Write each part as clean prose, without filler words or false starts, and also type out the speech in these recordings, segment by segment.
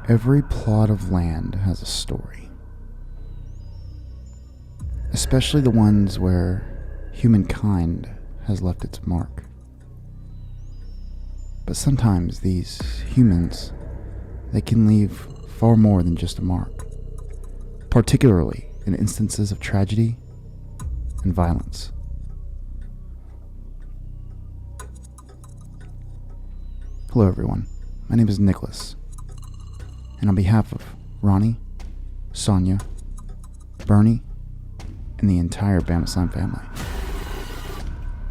Every plot of land has a story, especially the ones where humankind has left its mark. But sometimes these humans, they can leave far more than just a mark, particularly in instances of tragedy and violence. Hello everyone, my name is Nicholas, and on behalf of Ronnie, Sonia, Bernie, and the entire Bama family,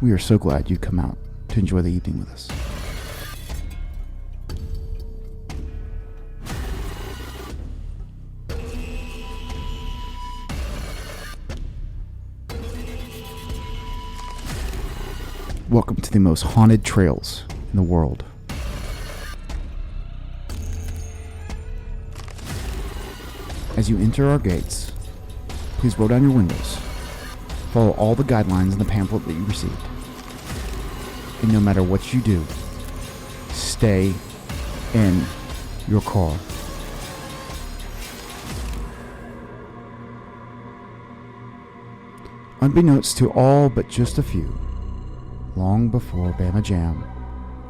we are so glad you come out to enjoy the evening with us. Welcome to the most haunted trails in the world. As you enter our gates, please roll down your windows, follow all the guidelines in the pamphlet that you received, and no matter what you do, stay in your car. Unbeknownst to all but just a few, long before Bama Jam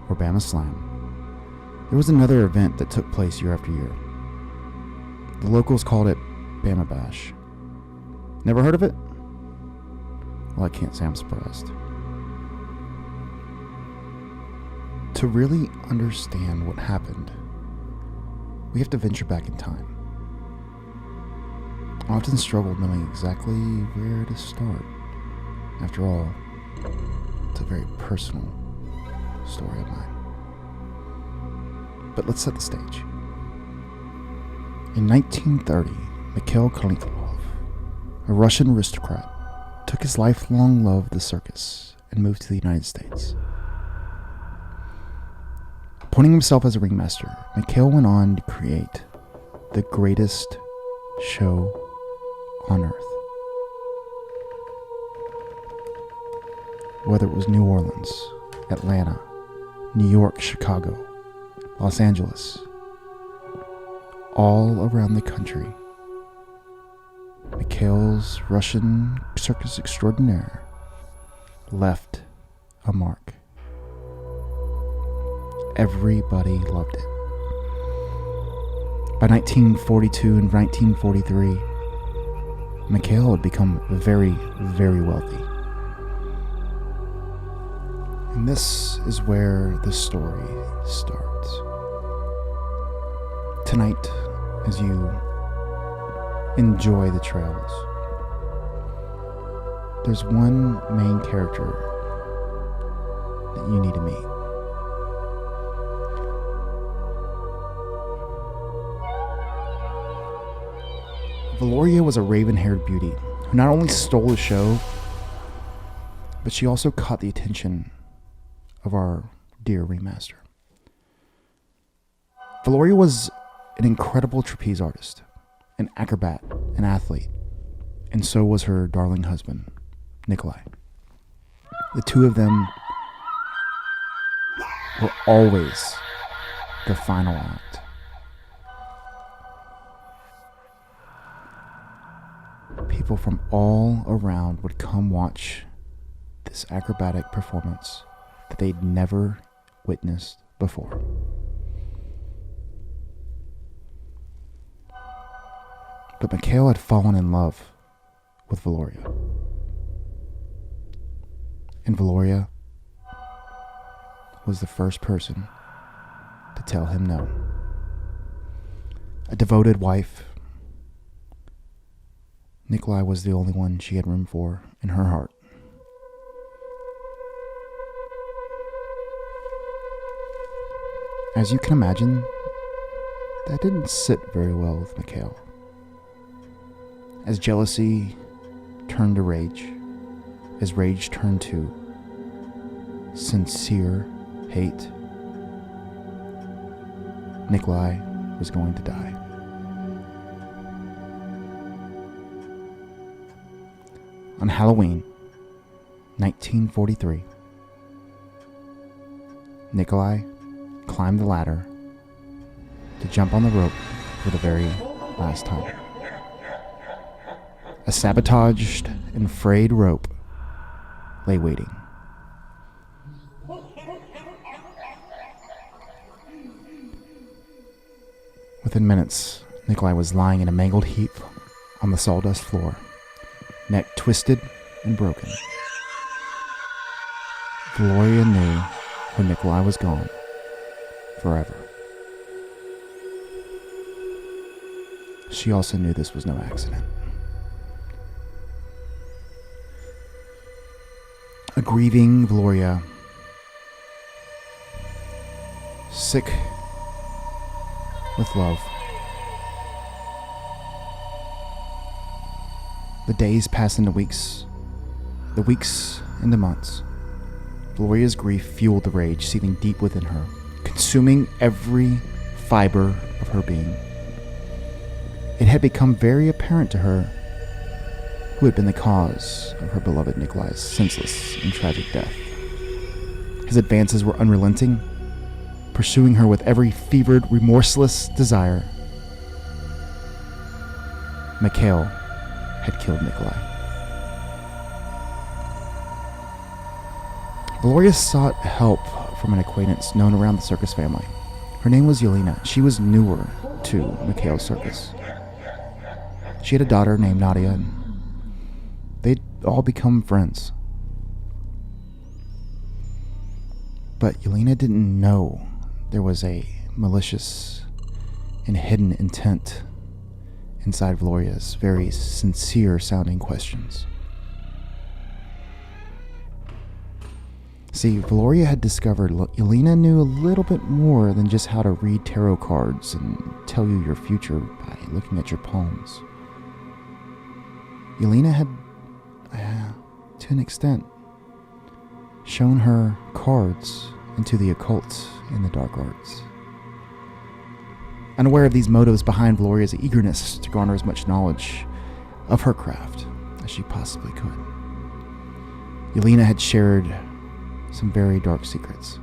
or Bama Slam, there was another event that took place year after year. The locals called it Bama Bash. Never heard of it? Well, I can't say I'm surprised. To really understand what happened, we have to venture back in time. I often struggle knowing exactly where to start. After all, it's a very personal story of mine. But let's set the stage. In 1930, Mikhail, a Russian aristocrat, took his lifelong love of the circus and moved to the United States. Appointing himself as a ringmaster, Mikhail went on to create the greatest show on earth. Whether it was New Orleans, Atlanta, New York, Chicago, Los Angeles, all around the country, Mikhail's Russian circus extraordinaire left a mark. Everybody loved it. By 1942 and 1943, Mikhail had become very, very wealthy. And this is where the story starts. Tonight, as you enjoy the trails, there's one main character that you need to meet. Valoria was a raven-haired beauty who not only stole the show, but she also caught the attention of our dear ringmaster. Valoria was an incredible trapeze artist, an acrobat, an athlete, and so was her darling husband, Nikolai. The two of them were always the final act. People from all around would come watch this acrobatic performance that they'd never witnessed before. But Mikhail had fallen in love with Valoria. And Valoria was the first person to tell him no. A devoted wife, Nikolai was the only one she had room for in her heart. As you can imagine, that didn't sit very well with Mikhail. As jealousy turned to rage, as rage turned to sincere hate, Nikolai was going to die. On Halloween, 1943, Nikolai climbed the ladder to jump on the rope for the very last time. A sabotaged and frayed rope lay waiting. Within minutes, Nikolai was lying in a mangled heap on the sawdust floor, neck twisted and broken. Gloria knew her Nikolai was gone forever. She also knew this was no accident. A grieving Gloria, sick with love. The days passed into weeks, the weeks into months. Gloria's grief fueled the rage seething deep within her, consuming every fiber of her being. It had become very apparent to her who had been the cause of her beloved Nikolai's senseless and tragic death. His advances were unrelenting, pursuing her with every fevered, remorseless desire. Mikhail had killed Nikolai. Gloria sought help from an acquaintance known around the Circus family. Her name was Yelena. She was newer to Mikhail's circus. She had a daughter named Nadia, and they'd all become friends. But Yelena didn't know there was a malicious and hidden intent inside Gloria's very sincere-sounding questions. See, Gloria had discovered Yelena knew a little bit more than just how to read tarot cards and tell you your future by looking at your palms. Yelena had, to an extent, shown her cards into the occult and the dark arts. Unaware of these motives behind Gloria's eagerness to garner as much knowledge of her craft as she possibly could, Yelena had shared some very dark secrets.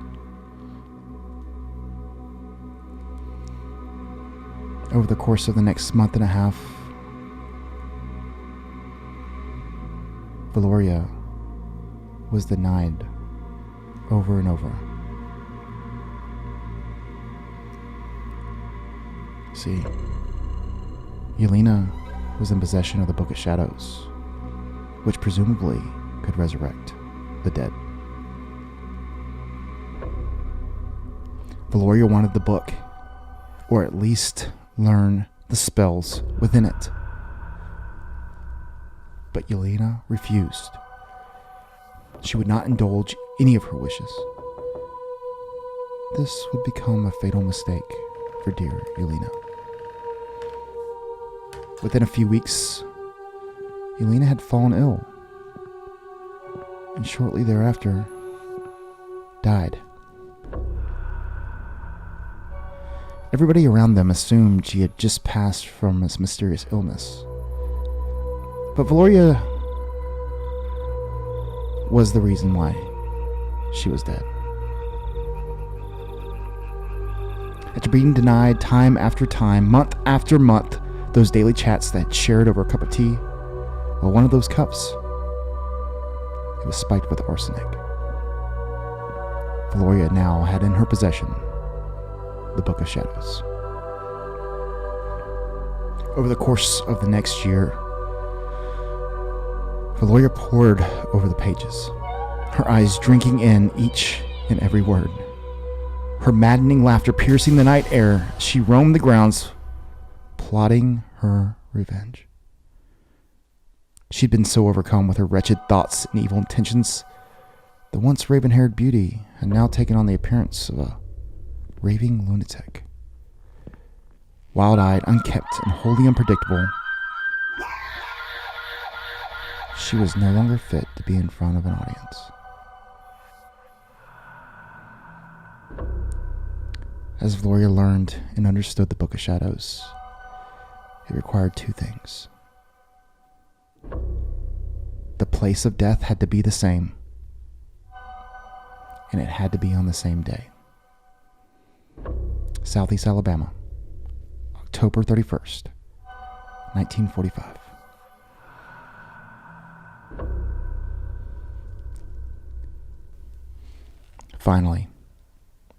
Over the course of the next month and a half, Gloria was denied over and over. See, Yelena was in possession of the Book of Shadows, which presumably could resurrect the dead. Gloria wanted the book, or at least learn the spells within it. But Yelena refused. She would not indulge any of her wishes. This would become a fatal mistake for dear Yelena. Within a few weeks, Yelena had fallen ill, and shortly thereafter, died. Everybody around them assumed she had just passed from this mysterious illness. But Gloria was the reason why she was dead. After being denied time after time, month after month, those daily chats that shared over a cup of tea, well, one of those cups, it was spiked with arsenic. Gloria now had in her possession the Book of Shadows. Over the course of the next year, Gloria pored over the pages, her eyes drinking in each and every word. Her maddening laughter piercing the night air, she roamed the grounds, plotting her revenge. She'd been so overcome with her wretched thoughts and evil intentions, the once raven-haired beauty had now taken on the appearance of a raving lunatic. Wild-eyed, unkempt, and wholly unpredictable, she was no longer fit to be in front of an audience. As Gloria learned and understood the Book of Shadows, it required two things. The place of death had to be the same, and it had to be on the same day. Southeast Alabama, October 31st, 1945. Finally,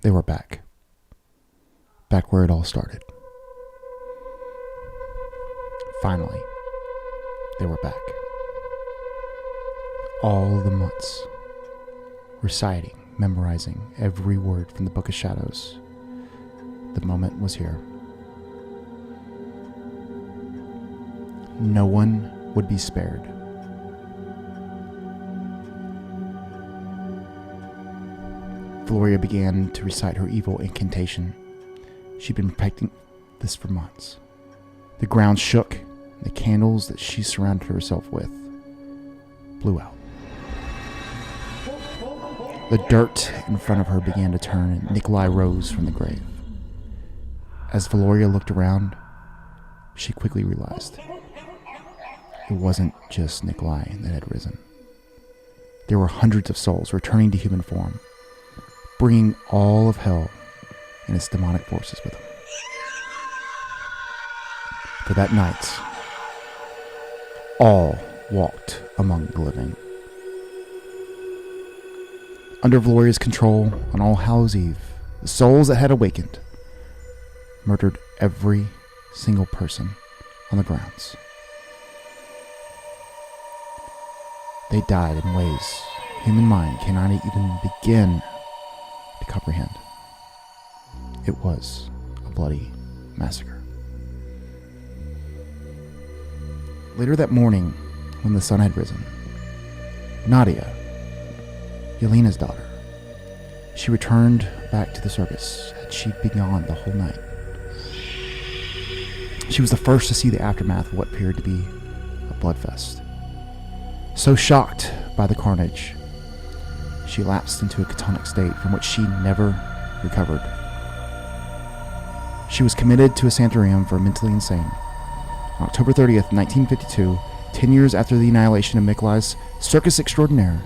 they were back. Back where it all started. Finally, they were back. All the months, reciting, memorizing every word from the Book of Shadows. The moment was here. No one would be spared. Valoria began to recite her evil incantation. She'd been practicing this for months. The ground shook, and the candles that she surrounded herself with blew out. The dirt in front of her began to turn, and Nikolai rose from the grave. As Valoria looked around, she quickly realized it wasn't just Nikolai that had risen. There were hundreds of souls returning to human form, bringing all of hell and its demonic forces with them. For that night, all walked among the living. Under Valoria's control, on All Hallows Eve, the souls that had awakened murdered every single person on the grounds. They died in ways human mind cannot even begin to comprehend. It was a bloody massacre. Later that morning, when the sun had risen, Nadia, Yelena's daughter, she returned back to the circus as she'd been gone the whole night. She was the first to see the aftermath of what appeared to be a bloodfest. So shocked by the carnage, she lapsed into a catatonic state from which she never recovered. She was committed to a sanatorium for mentally insane. On October 30th, 1952, 10 years after the annihilation of Mikolai's Circus Extraordinaire,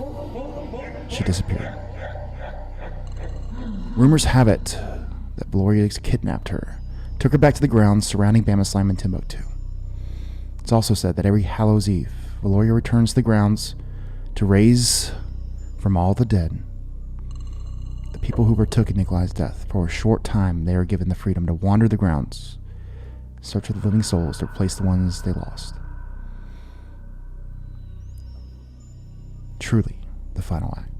she disappeared. Rumors have it that Valoria kidnapped her, took her back to the grounds surrounding Bama Slime in Timbuktu. It's also said that every Hallows Eve, Valoria returns to the grounds to raise from all the dead the people who partook in Nikolai's death. For a short time, they are given the freedom to wander the grounds, search for the living souls to replace the ones they lost. Truly, the final act.